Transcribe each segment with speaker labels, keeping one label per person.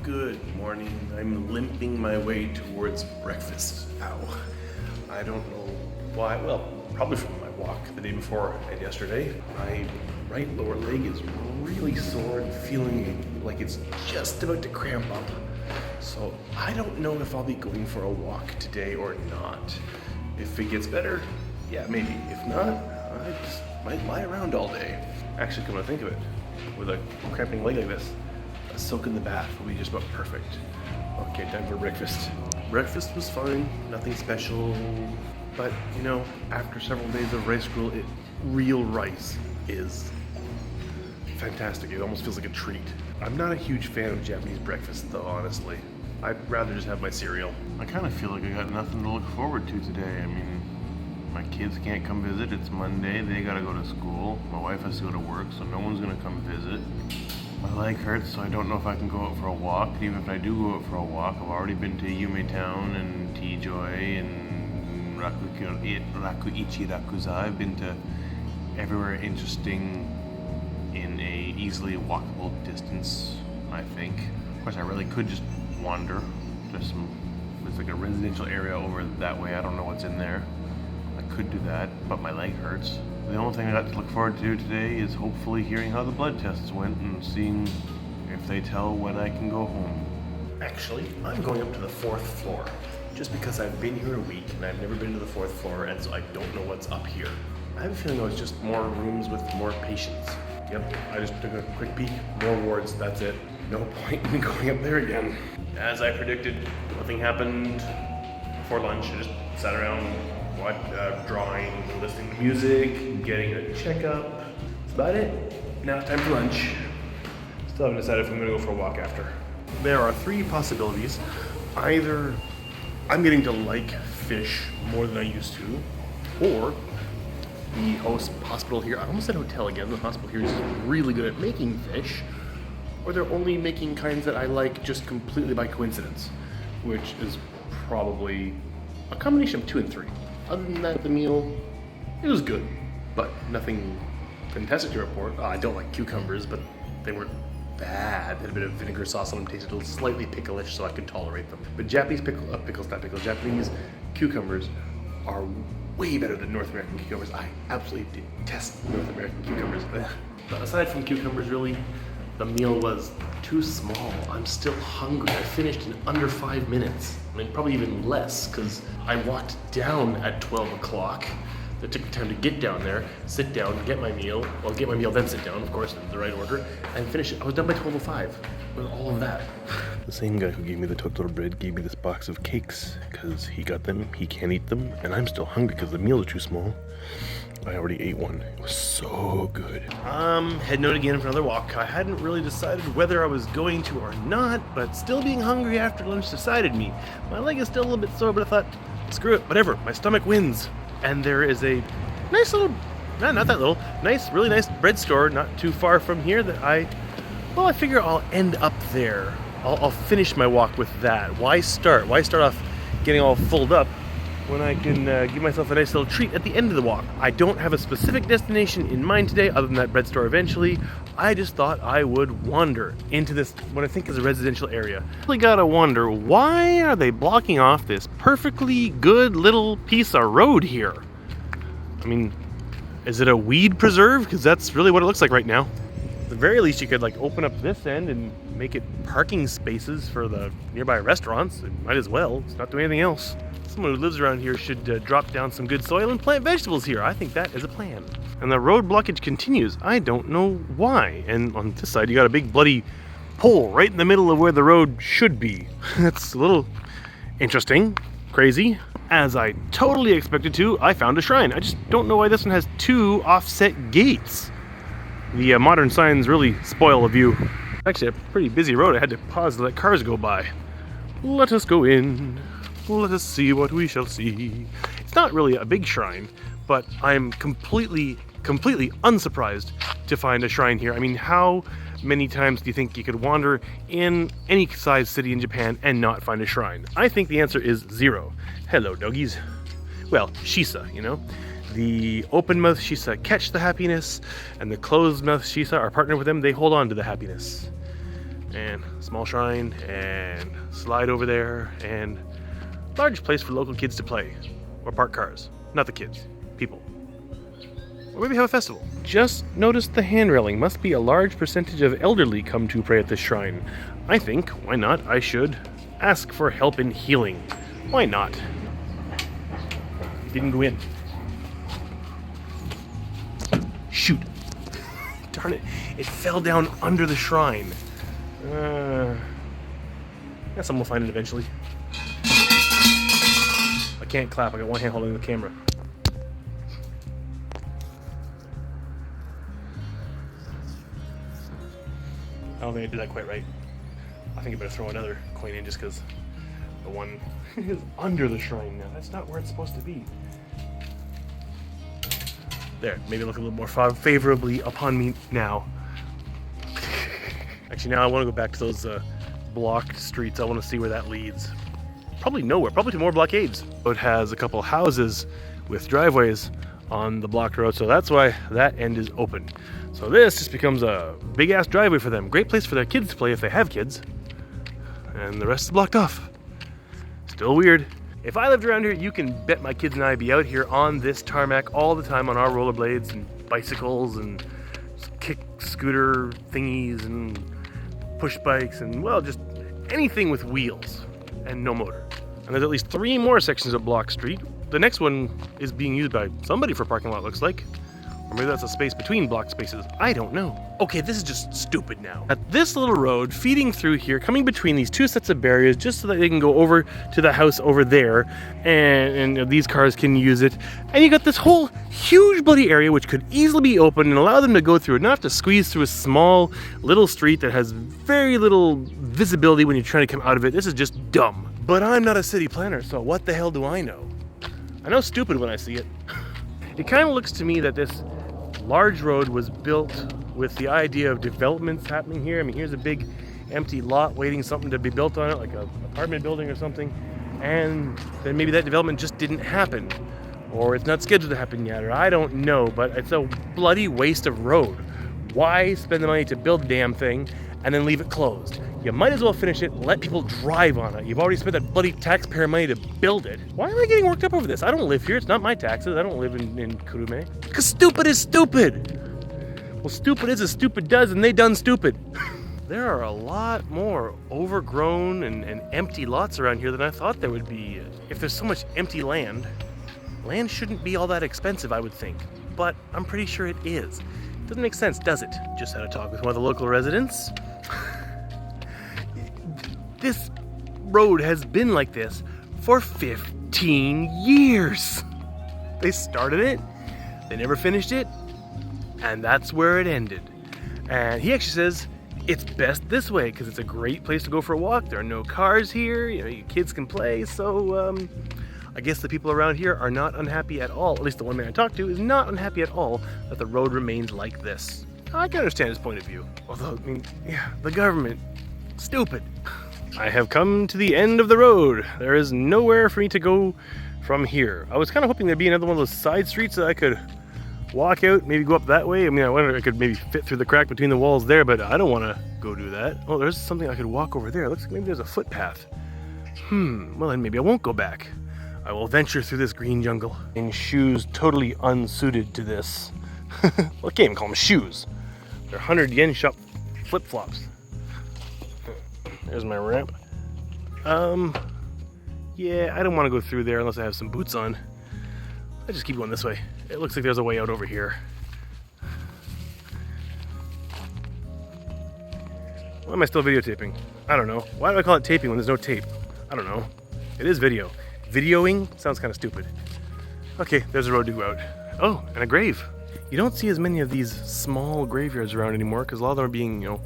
Speaker 1: Good morning. I'm limping my way towards breakfast. Ow. I don't know why. Well, probably from my walk the day before and yesterday. My right lower leg is really sore and feeling like it's just about to cramp up. So I don't know if I'll be going for a walk today or not. If it gets better, yeah, maybe. If not, I just might lie around all day. Actually, come to think of it, with a cramping leg like this, a soak in the bath will be just about perfect. Okay, time for breakfast. Breakfast was fine, nothing special, but you know, after several days of rice gruel, real rice is fantastic. It almost feels like a treat. I'm not a huge fan of Japanese breakfast though, honestly. I'd rather just have my cereal. I kind of feel like I got nothing to look forward to today. I mean, my kids can't come visit. It's Monday, they gotta go to school. My wife has to go to work, so no one's gonna come visit. My leg hurts, so I don't know if I can go out for a walk. And even if I do go out for a walk, I've already been to Yumetown and T-Joy and Rakuichi Rakuza. I've been to everywhere interesting in a easily walkable distance, I think. Of course, I really could just wander. There's like a residential area over that way. I don't know what's in there. I could do that, but my leg hurts. The only thing I got to look forward to today is hopefully hearing how the blood tests went and seeing if they tell when I can go home. Actually, I'm going up to the 4th floor, just because I've been here a week and I've never been to the 4th floor, and so I don't know what's up here. I have a feeling it's just more rooms with more patients. Yep, I just took a quick peek, more wards, that's it. No point in going up there again. As I predicted, nothing happened before lunch. I just sat around drawing, listening to music, getting a checkup. That's about it. Now it's time for lunch. Still haven't decided if I'm gonna go for a walk after. There are 3 possibilities. Either I'm getting to like fish more than I used to, or the hospital here, I almost said hotel again, the hospital here is really good at making fish, or they're only making kinds that I like just completely by coincidence, which is probably a combination of 2 and 3. Other than that, the meal, it was good, but nothing fantastic to report. I don't like cucumbers, but they weren't bad. They had a bit of vinegar sauce on them, tasted slightly picklish, so I could tolerate them. But Japanese Japanese cucumbers are way better than North American cucumbers. I absolutely detest North American cucumbers. But aside from cucumbers, really, the meal was too small. I'm still hungry. I finished in under 5 minutes. I mean, probably even less, because I walked down at 12 o'clock. It took time to get down there, sit down, get my meal. Well, get my meal, then sit down, of course, in the right order, and finish it. I was done by 12:05 with all of that. The same guy who gave me the Totoro bread gave me this box of cakes, because he got them, he can't eat them, and I'm still hungry because the meal is too small. I already ate one. It was so good. Heading out again for another walk. I hadn't really decided whether I was going to or not, but still being hungry after lunch decided me. My leg is still a little bit sore, but I thought, screw it, whatever, my stomach wins. And there is a nice little, not that little, really nice bread store not too far from here that I figure I'll end up there. I'll finish my walk with that. Why start off getting all fulled up when I can give myself a nice little treat at the end of the walk? I don't have a specific destination in mind today other than that bread store eventually. I just thought I would wander into this, what I think is a residential area. Really gotta wonder, why are they blocking off this perfectly good little piece of road here? I mean, is it a weed preserve? Because that's really what it looks like right now. At the very least, you could open up this end and make it parking spaces for the nearby restaurants. It might as well. It's not doing anything else. Someone who lives around here should drop down some good soil and plant vegetables here. I think that is a plan. And the road blockage continues. I don't know why. And on this side, you got a big bloody pole right in the middle of where the road should be. That's a little interesting, crazy. As I totally expected to, I found a shrine. I just don't know why this one has 2 offset gates. The modern signs really spoil a view. Actually, a pretty busy road. I had to pause to let cars go by. Let us go in. Let us see what we shall see. It's not really a big shrine, but I'm completely unsurprised to find a shrine here. I mean, how many times do you think you could wander in any size city in Japan and not find a shrine? I think the answer is 0. Hello, doggies. Well, shisa, you know. The open-mouth shisa catch the happiness, and the closed-mouth shisa are partnered with them. They hold on to the happiness. and small shrine, and slide over there, and large place for local kids to play or park cars. Not the kids, people. Or maybe have a festival. Just noticed the hand railing. Must be a large percentage of elderly come to pray at this shrine. I think, why not, I should ask for help in healing. Why not? It didn't go in. Shoot. Darn it. It fell down under the shrine. Guess I'm gonna find it eventually. I can't clap. I got one hand holding the camera. I don't think I did that quite right. I think I better throw another coin in just because the one is under the shrine now. That's not where it's supposed to be. There, maybe look a little more favorably upon me now. Actually, now I want to go back to those blocked streets. I want to see where that leads. Probably nowhere, probably to more blockades. It has a couple houses with driveways on the blocked road, so that's why that end is open. So this just becomes a big ass driveway for them. Great place for their kids to play if they have kids. And the rest is blocked off. Still weird. If I lived around here, you can bet my kids and I be out here on this tarmac all the time on our rollerblades and bicycles and kick scooter thingies and push bikes and, well, just anything with wheels and no motor. And there's at least 3 more sections of Block Street. The next one is being used by somebody for parking lot, looks like. Or maybe that's a space between block spaces. I don't know. Okay, this is just stupid now. At this little road feeding through here, coming between these 2 sets of barriers just so that they can go over to the house over there and these cars can use it. And you got this whole huge bloody area which could easily be open and allow them to go through it, not have to squeeze through a small little street that has very little visibility when you're trying to come out of it. This is just dumb. But I'm not a city planner, so what the hell do I know? I know stupid when I see it. It kind of looks to me that this large road was built with the idea of developments happening here. I mean, here's a big empty lot waiting something to be built on it, like an apartment building or something. And then maybe that development just didn't happen, or it's not scheduled to happen yet, or I don't know, but it's a bloody waste of road. Why spend the money to build the damn thing and then leave it closed? You might as well finish it and let people drive on it. You've already spent that bloody taxpayer money to build it. Why am I getting worked up over this? I don't live here. It's not my taxes. I don't live in Kurume. Because stupid is stupid. Well, stupid is as stupid does, and they done stupid. There are a lot more overgrown and empty lots around here than I thought there would be. If there's so much empty land shouldn't be all that expensive, I would think. But I'm pretty sure it is. Doesn't make sense, does it? Just had a talk with one of the local residents. This road has been like this for 15 years. They started it, they never finished it, and that's where it ended. And he actually says it's best this way because it's a great place to go for a walk. There are no cars here, you know, your kids can play. So I guess the people around here are not unhappy at all. At least the one man I talked to is not unhappy at all that the road remains like this. I can understand his point of view. Although, I mean, yeah, the government, stupid. I have come to the end of the road. There is nowhere for me to go from here. I was kind of hoping there'd be another one of those side streets that I could walk out, maybe go up that way. I mean, I wonder if I could maybe fit through the crack between the walls there, but I don't want to go do that. Oh, there's something I could walk over there. It looks like maybe there's a footpath. Well, then maybe I won't go back. I will venture through this green jungle in shoes totally unsuited to this. Well, I can't even call them shoes. They're 100 yen shop flip-flops. There's my ramp. Yeah, I don't want to go through there unless I have some boots on. I just keep going this way. It looks like there's a way out over here. Why am I still videotaping? I don't know. Why do I call it taping when there's no tape? I don't know. It is video. Videoing sounds kind of stupid. Okay, there's a road to go out. Oh, and a grave. You don't see as many of these small graveyards around anymore because a lot of them are being, you know,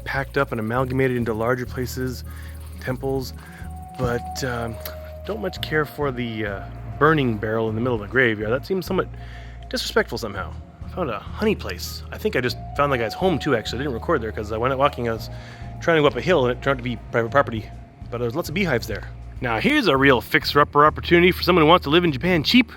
Speaker 1: packed up and amalgamated into larger places, temples, but don't much care for the burning barrel in the middle of the graveyard. That seems somewhat disrespectful somehow. I found a honey place. I think I just found the guy's home too, actually. I didn't record there because I went out walking. I was trying to go up a hill and it turned out to be private property, but there's lots of beehives there. Now here's a real fixer-upper opportunity for someone who wants to live in Japan cheap.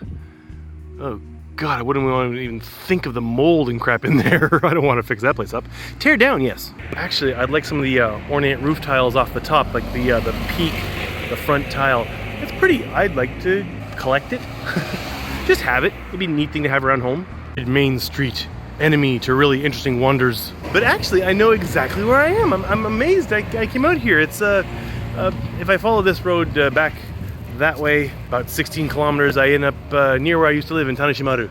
Speaker 1: Oh God, I wouldn't want to even think of the mold and crap in there. I don't want to fix that place up. Tear down, yes. Actually, I'd like some of the ornate roof tiles off the top, like the peak, the front tile. It's pretty. I'd like to collect it. Just have it. It'd be a neat thing to have around home. Main Street, enemy to really interesting wonders. But actually, I know exactly where I am. I'm amazed. I came out here. It's if I follow this road back that way, about 16 kilometers, I end up near where I used to live in Tanishimaru.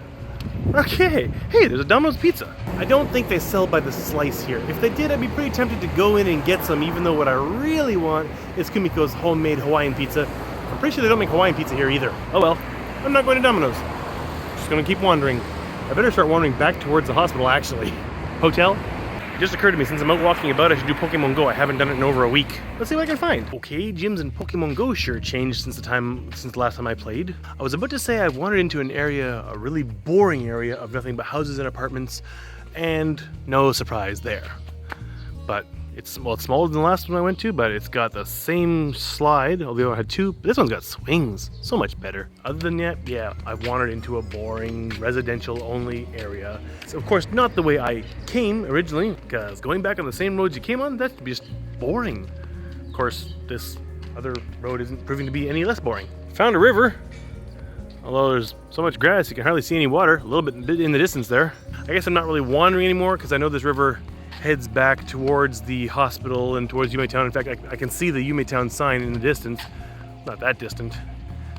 Speaker 1: Okay, hey, there's a Domino's Pizza. I don't think they sell by the slice here. If they did, I'd be pretty tempted to go in and get some, even though what I really want is Kumiko's homemade Hawaiian pizza. I'm pretty sure they don't make Hawaiian pizza here either. Oh well, I'm not going to Domino's. Just gonna keep wandering. I better start wandering back towards the hospital, actually. Hotel? It just occurred to me, since I'm out walking about, I should do Pokemon Go. I haven't done it in over a week. Let's see what I can find. Okay, gyms and Pokemon Go sure changed since the last time I played. I was about to say I wandered into an area, a really boring area of nothing but houses and apartments, and no surprise there. But it's smaller than the last one I went to, but it's got the same slide, although I had two. This one's got swings, so much better. Other than that, yeah, I've wandered into a boring residential only area. It's of course not the way I came originally, because going back on the same roads you came on, that's just boring. Of course, this other road isn't proving to be any less boring. Found a river, although there's so much grass you can hardly see any water. A little bit in the distance there. I guess I'm not really wandering anymore, because I know this river heads back towards the hospital and towards Yumetown. In fact, I can see the Yumetown sign in the distance. Not that distant.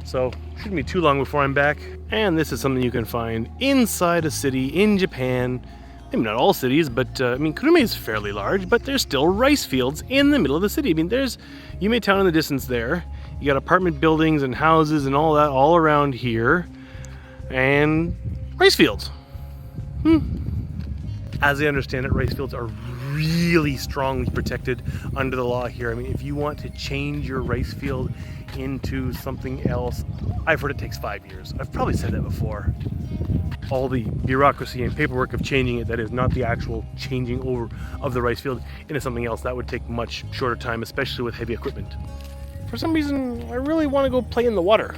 Speaker 1: So, shouldn't be too long before I'm back. And this is something you can find inside a city in Japan. Maybe not all cities, but I mean, Kurume is fairly large, but there's still rice fields in the middle of the city. I mean, there's Yumetown in the distance there. You got apartment buildings and houses and all that all around here. And rice fields. As I understand it, rice fields are really strongly protected under the law here. I mean, if you want to change your rice field into something else, I've heard it takes 5 years. I've probably said that before. All the bureaucracy and paperwork of changing it, that is not the actual changing over of the rice field into something else, that would take much shorter time, especially with heavy equipment. For some reason, I really want to go play in the water,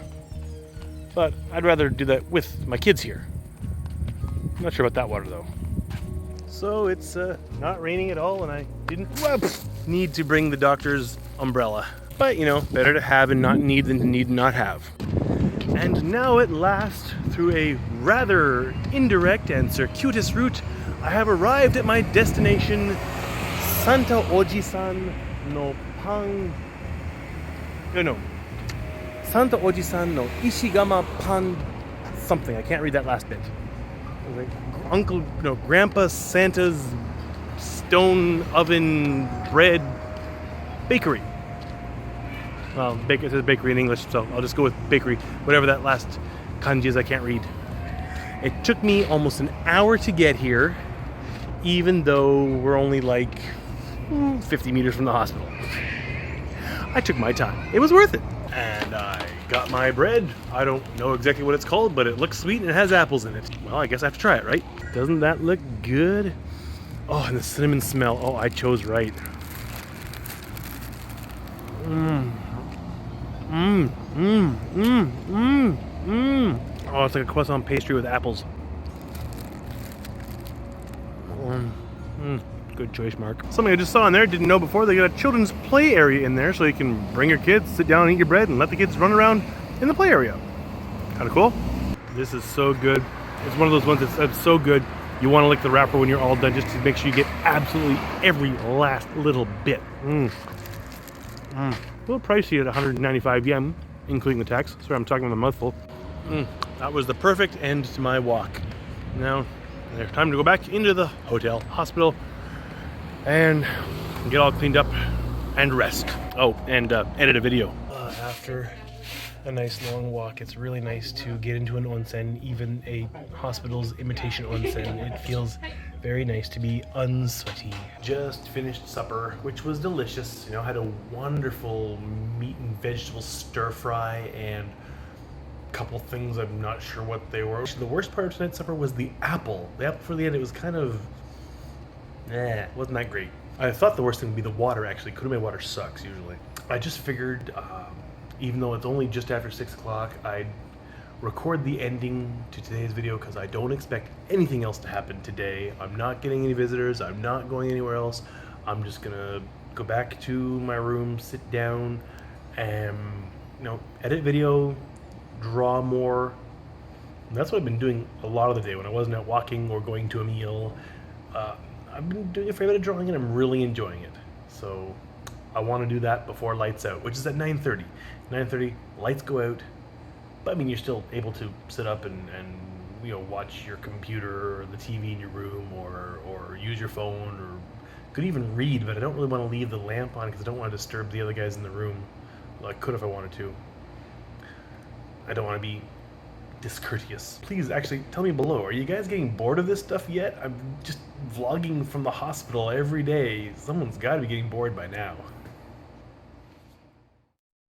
Speaker 1: but I'd rather do that with my kids here. I'm not sure about that water though. So it's not raining at all, and I didn't need to bring the doctor's umbrella. But, you know, better to have and not need than to need and not have. And now at last, through a rather indirect and circuitous route, I have arrived at my destination, Santa Oji-san no Pan... No. Santa Oji-san no Ishigama Pan something. I can't read that last bit. Grandpa Santa's stone oven bread bakery. Well, it says bakery in English, so I'll just go with bakery. Whatever that last kanji is, I can't read. It took me almost an hour to get here, even though we're only like 50 meters from the hospital. I took my time. It was worth it. And I got my bread. I don't know exactly what it's called, but it looks sweet and it has apples in it. Well, I guess I have to try it, right? Doesn't that look good? Oh, and the cinnamon smell. Oh, I chose right. Oh, it's like a croissant pastry with apples. Good choice, Mark. Something I just saw in there, didn't know before, they got a children's play area in there, so you can bring your kids, sit down and eat your bread, and let the kids run around in the play area. Kind of cool. This is so good. It's one of those ones that's so good, you want to lick the wrapper when you're all done, just to make sure you get absolutely every last little bit. A little pricey at 195 yen, including the tax. Sorry, I'm talking with a mouthful. That was the perfect end to my walk. Now, there's time to go back into the hospital, and get all cleaned up and rest. Oh, and edit a video. After a nice long walk, it's really nice to get into an onsen, even a hospital's imitation onsen. It feels very nice to be unsweaty. Just finished supper, which was delicious. You know, had a wonderful meat and vegetable stir fry and a couple things, I'm not sure what they were. The worst part of tonight's supper was the apple. The apple for the end, it was kind of, wasn't that great. I thought the worst thing would be the water, actually. Kurume water sucks, usually. I just figured, even though it's only just after 6 o'clock, I'd record the ending to today's video because I don't expect anything else to happen today. I'm not getting any visitors. I'm not going anywhere else. I'm just gonna go back to my room, sit down, and edit video, draw more. And that's what I've been doing a lot of the day when I wasn't out walking or going to a meal. I've been doing a fair bit of drawing and I'm really enjoying it. So I want to do that before lights out, which is at 9:30. 9:30, lights go out. But I mean, you're still able to sit up and watch your computer or the TV in your room or use your phone or could even read, but I don't really want to leave the lamp on because I don't want to disturb the other guys in the room. Well, I could if I wanted to. I don't want to be discourteous. Please actually tell me below, are you guys getting bored of this stuff yet? I'm just vlogging from the hospital every day. Someone's got to be getting bored by now.